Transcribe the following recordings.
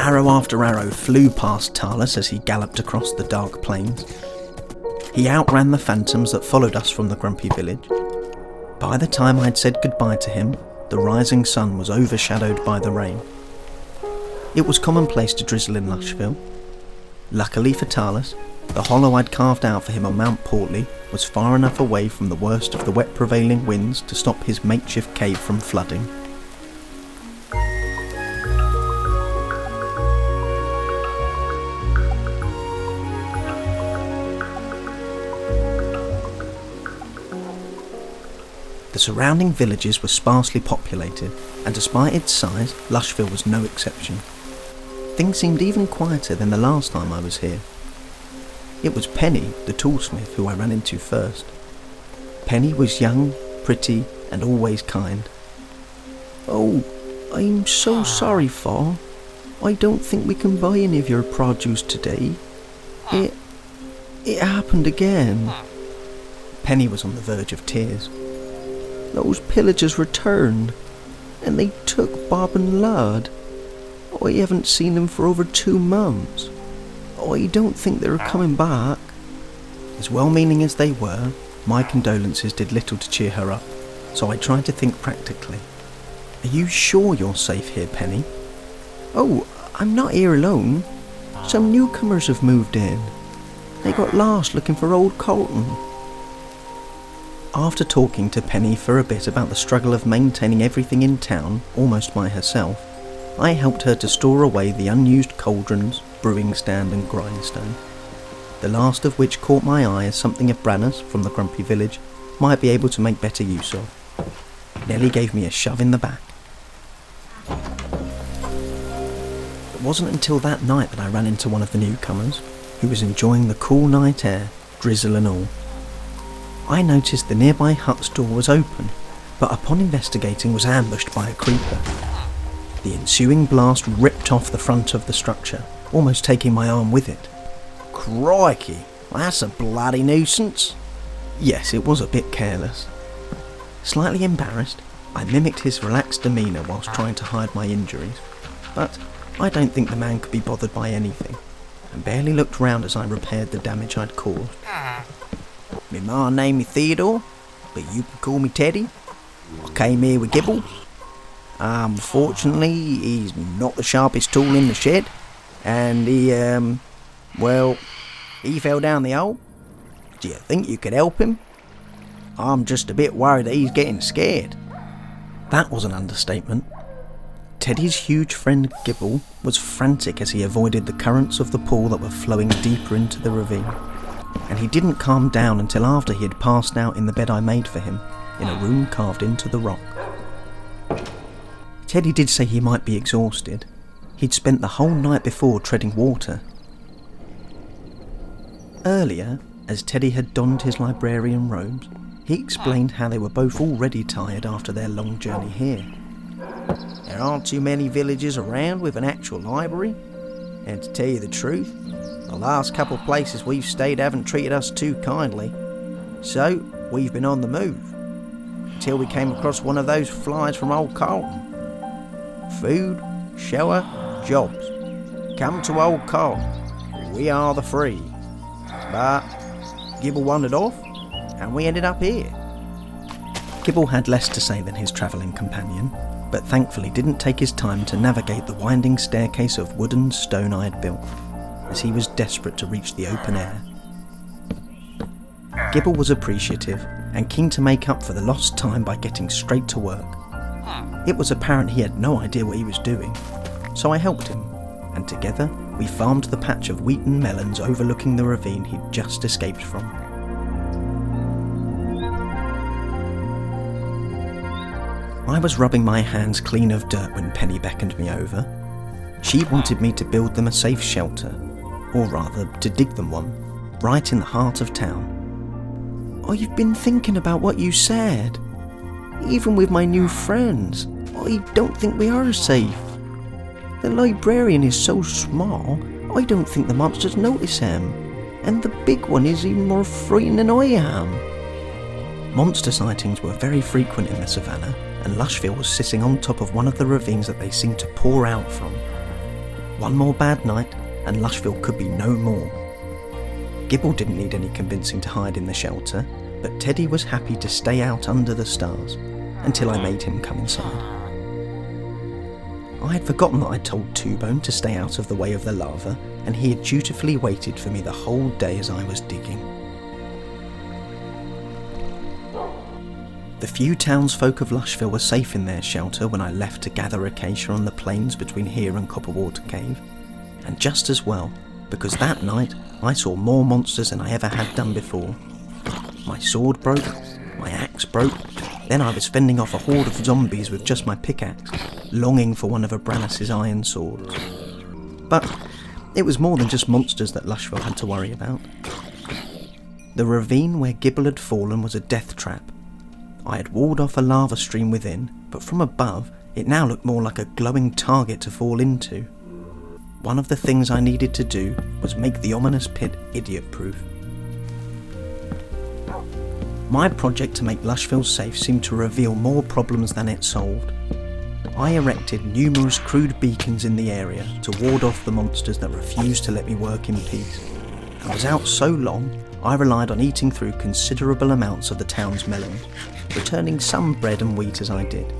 Arrow after arrow flew past Talus as he galloped across the dark plains. He outran the phantoms that followed us from the grumpy village. By the time I'd said goodbye to him, the rising sun was overshadowed by the rain. It was commonplace to drizzle in Lushville. Luckily for Talus, the hollow I'd carved out for him on Mount Portley was far enough away from the worst of the wet prevailing winds to stop his makeshift cave from flooding. The surrounding villages were sparsely populated, and despite its size, Lushville was no exception. Things seemed even quieter than the last time I was here. It was Penny, the toolsmith, who I ran into first. Penny was young, pretty, and always kind. "Oh, I'm so sorry, Fa. I don't think we can buy any of your produce today. It happened again." Penny was on the verge of tears. "Those pillagers returned, and they took Bob and Lad. I haven't seen them for over 2 months. I don't think they're coming back." As well-meaning as they were, my condolences did little to cheer her up, so I tried to think practically. "Are you sure you're safe here, Penny?" "Oh, I'm not here alone. Some newcomers have moved in. They got lost looking for old Colton." After talking to Penny for a bit about the struggle of maintaining everything in town almost by herself, I helped her to store away the unused cauldrons, brewing stand and grindstone, the last of which caught my eye as something of Brannus from the grumpy village might be able to make better use of. Nellie gave me a shove in the back. It wasn't until that night that I ran into one of the newcomers, who was enjoying the cool night air, drizzle and all. I noticed the nearby hut's door was open, but upon investigating was ambushed by a creeper. The ensuing blast ripped off the front of the structure, almost taking my arm with it. "Crikey, that's a bloody nuisance." Yes, it was a bit careless. Slightly embarrassed, I mimicked his relaxed demeanour whilst trying to hide my injuries, but I don't think the man could be bothered by anything, and barely looked round as I repaired the damage I'd caused. "My name is Theodore, but you can call me Teddy. I came here with Gibble. Unfortunately, he's not the sharpest tool in the shed, and he fell down the hole. Do you think you could help him? I'm just a bit worried that he's getting scared." That was an understatement. Teddy's huge friend Gibble was frantic as he avoided the currents of the pool that were flowing deeper into the ravine, and he didn't calm down until after he had passed out in the bed I made for him, in a room carved into the rock. Teddy did say he might be exhausted. He'd spent the whole night before treading water. Earlier, as Teddy had donned his librarian robes, he explained how they were both already tired after their long journey here. There aren't too many villages around with an actual library, and to tell you the truth, the last couple of places we've stayed haven't treated us too kindly, so we've been on the move, until we came across one of those flies from old Carlton. Food, shelter, jobs. Come to old Carlton, we are the free. But Gibble wandered off, and we ended up here. Gibble had less to say than his travelling companion, but thankfully didn't take his time to navigate the winding staircase of wood and stone I had built, as he was desperate to reach the open air. Gibble was appreciative and keen to make up for the lost time by getting straight to work. It was apparent he had no idea what he was doing, so I helped him, and together we farmed the patch of wheat and melons overlooking the ravine he'd just escaped from. I was rubbing my hands clean of dirt when Penny beckoned me over. She wanted me to build them a safe shelter, or rather, to dig them one, right in the heart of town. "I've been thinking about what you said. Even with my new friends, I don't think we are safe. The librarian is so small, I don't think the monsters notice him, and the big one is even more frightened than I am." Monster sightings were very frequent in the savannah, and Lushville was sitting on top of one of the ravines that they seemed to pour out from. One more bad night and Lushville could be no more. Gibble didn't need any convincing to hide in the shelter, but Teddy was happy to stay out under the stars until I made him come inside. I had forgotten that I'd told Two-Bone to stay out of the way of the lava, and he had dutifully waited for me the whole day as I was digging. The few townsfolk of Lushville were safe in their shelter when I left to gather acacia on the plains between here and Copperwater Cave, and just as well, because that night I saw more monsters than I ever had done before. My sword broke, my axe broke, then I was fending off a horde of zombies with just my pickaxe, longing for one of Abranis's iron swords. But it was more than just monsters that Lushville had to worry about. The ravine where Gibble had fallen was a death trap. I had walled off a lava stream within, but from above it now looked more like a glowing target to fall into. One of the things I needed to do was make the ominous pit idiot-proof. My project to make Lushville safe seemed to reveal more problems than it solved. I erected numerous crude beacons in the area to ward off the monsters that refused to let me work in peace. I was out so long, I relied on eating through considerable amounts of the town's melons, returning some bread and wheat as I did.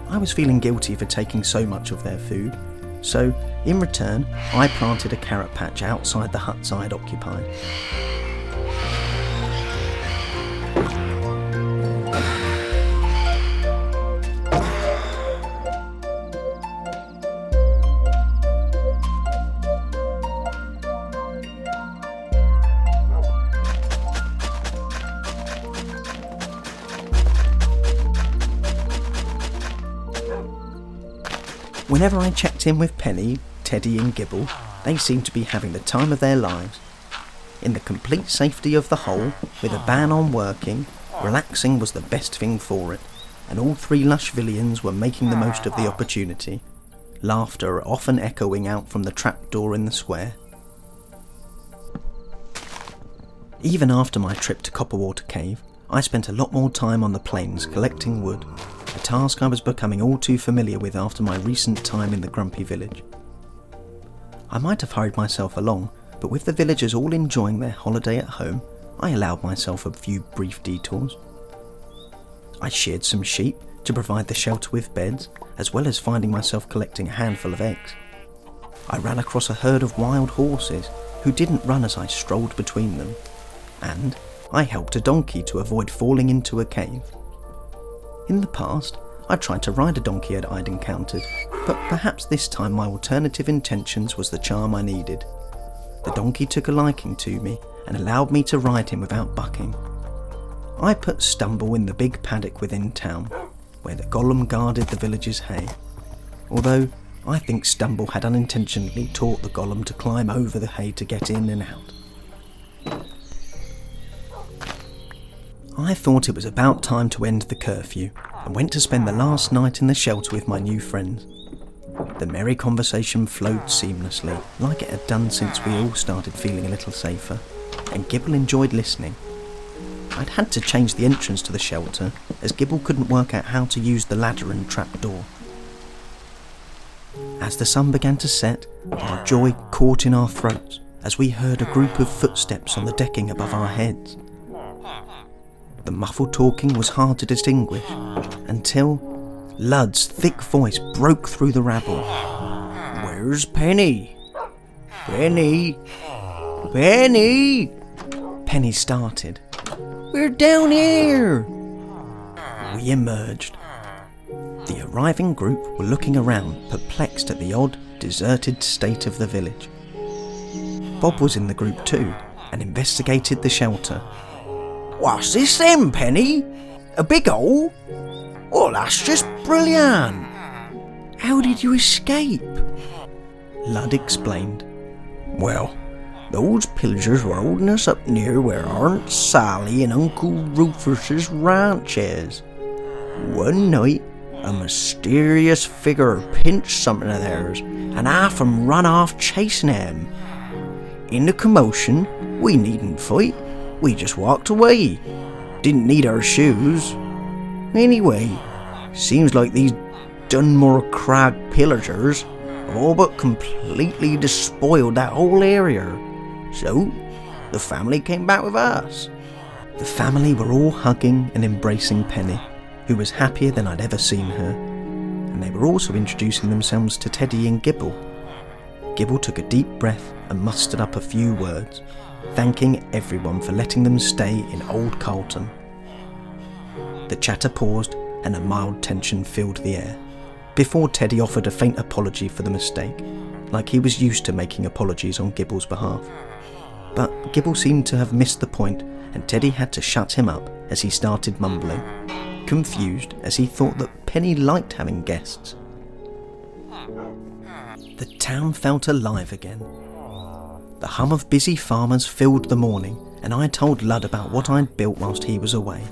I was feeling guilty for taking so much of their food, so in return I planted a carrot patch outside the huts I had occupied. Whenever I checked in with Penny, Teddy and Gibble, they seemed to be having the time of their lives. In the complete safety of the hole, with a ban on working, relaxing was the best thing for it, and all three Lushvillians were making the most of the opportunity, laughter often echoing out from the trapdoor in the square. Even after my trip to Copperwater Cave, I spent a lot more time on the plains collecting wood, a task I was becoming all too familiar with after my recent time in the Grumpy Village. I might have hurried myself along, but with the villagers all enjoying their holiday at home, I allowed myself a few brief detours. I sheared some sheep to provide the shelter with beds, as well as finding myself collecting a handful of eggs. I ran across a herd of wild horses, who didn't run as I strolled between them, and I helped a donkey to avoid falling into a cave. In the past, I tried to ride a donkey I'd encountered, but perhaps this time my alternative intentions was the charm I needed. The donkey took a liking to me and allowed me to ride him without bucking. I put Stumble in the big paddock within town, where the golem guarded the village's hay, although I think Stumble had unintentionally taught the golem to climb over the hay to get in and out. I thought it was about time to end the curfew and went to spend the last night in the shelter with my new friends. The merry conversation flowed seamlessly, like it had done since we all started feeling a little safer, and Gibble enjoyed listening. I'd had to change the entrance to the shelter, as Gibble couldn't work out how to use the ladder and trapdoor. As the sun began to set, our joy caught in our throats as we heard a group of footsteps on the decking above our heads. The muffled talking was hard to distinguish, until Lud's thick voice broke through the rabble. "Where's Penny? Penny? Penny?" Penny started. "We're down here!" We emerged. The arriving group were looking around, perplexed at the odd, deserted state of the village. Bob was in the group too, and investigated the shelter. "What's this then, Penny? A big hole? Oh, that's just brilliant! How did you escape?" Lud explained. "Well, those pillagers were holding us up near where Aunt Sally and Uncle Rufus's ranch is. One night, a mysterious figure pinched something of theirs, and half 'em run off chasing him. In the commotion, we needn't fight. We just walked away. Didn't need our shoes. Anyway, seems like these Dunmore Crag pillagers all but completely despoiled that whole area. So, the family came back with us. The family were all hugging and embracing Penny, who was happier than I'd ever seen her, and they were also introducing themselves to Teddy and Gibble. Gibble took a deep breath and mustered up a few words, thanking everyone for letting them stay in Old Carlton. The chatter paused and a mild tension filled the air, before Teddy offered a faint apology for the mistake, like he was used to making apologies on Gibble's behalf. But Gibble seemed to have missed the point, and Teddy had to shut him up as he started mumbling, confused as he thought that Penny liked having guests. The town felt alive again. The hum of busy farmers filled the morning, and I told Lud about what I'd built whilst he was away.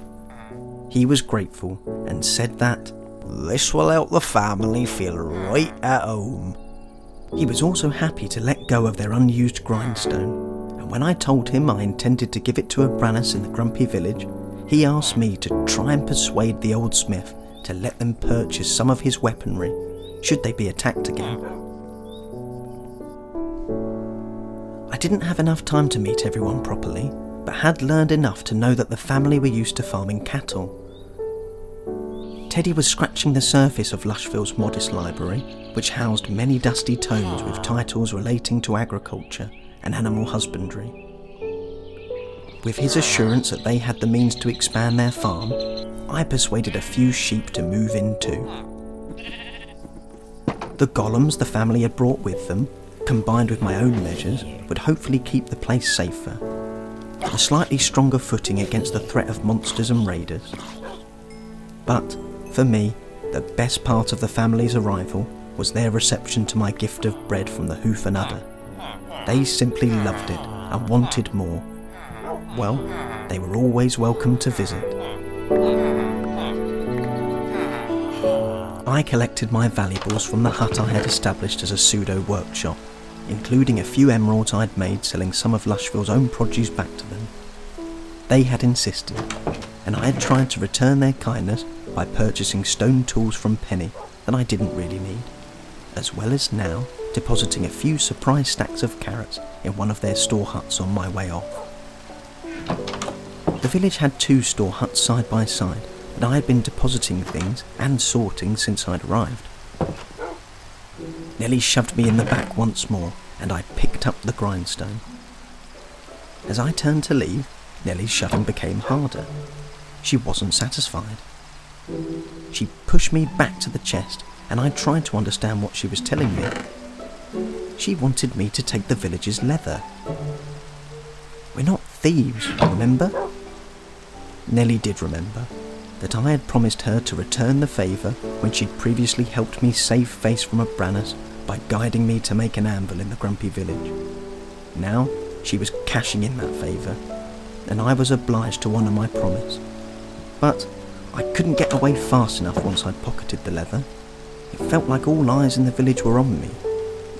He was grateful and said that this will help the family feel right at home. He was also happy to let go of their unused grindstone, and when I told him I intended to give it to a Brannis in the Grumpy Village, he asked me to try and persuade the old smith to let them purchase some of his weaponry, should they be attacked again. I didn't have enough time to meet everyone properly, but had learned enough to know that the family were used to farming cattle. Teddy was scratching the surface of Lushville's modest library, which housed many dusty tomes with titles relating to agriculture and animal husbandry. With his assurance that they had the means to expand their farm, I persuaded a few sheep to move in too. The golems the family had brought with them, combined with my own measures, would hopefully keep the place safer, a slightly stronger footing against the threat of monsters and raiders. But, for me, the best part of the family's arrival was their reception to my gift of bread from the Hoof and Udder. They simply loved it and wanted more. Well, they were always welcome to visit. I collected my valuables from the hut I had established as a pseudo workshop, including a few emeralds I'd made selling some of Lushville's own produce back to them. They had insisted, and I had tried to return their kindness by purchasing stone tools from Penny that I didn't really need, as well as now depositing a few surprise stacks of carrots in one of their store huts on my way off. The village had 2 store huts side by side, and I had been depositing things and sorting since I'd arrived. Nellie shoved me in the back once more, and I picked up the grindstone. As I turned to leave, Nellie's shoving became harder. She wasn't satisfied. She pushed me back to the chest, and I tried to understand what she was telling me. She wanted me to take the village's leather. We're not thieves, remember? Nellie did remember that I had promised her to return the favour when she'd previously helped me save face from a Brannis by guiding me to make an anvil in the Grumpy Village. Now she was cashing in that favour, and I was obliged to honour my promise. But I couldn't get away fast enough once I'd pocketed the leather. It felt like all eyes in the village were on me,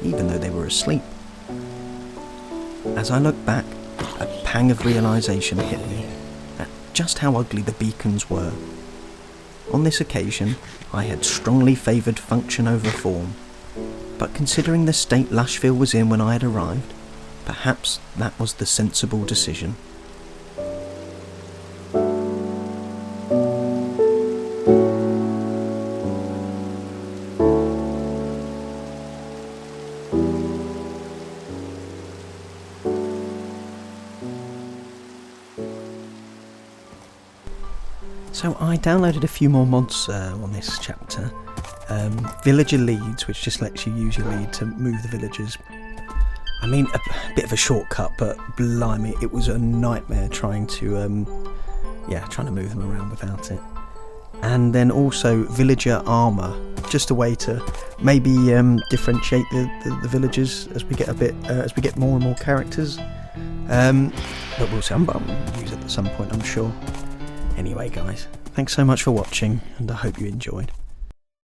even though they were asleep. As I looked back, a pang of realisation hit me at just how ugly the beacons were. On this occasion, I had strongly favoured function over form, but considering the state Lushville was in when I had arrived, perhaps that was the sensible decision. So I downloaded a few more mods on this chapter. VillagerLeads, which just lets you use your lead to move the villagers. I mean, a bit of a shortcut, but blimey, it was a nightmare trying to move them around without it. And then also Villager Armour, just a way to maybe differentiate the villagers as we get more and more characters. But we'll see. I'll use it at some point, I'm sure. Anyway guys, thanks so much for watching, and I hope you enjoyed.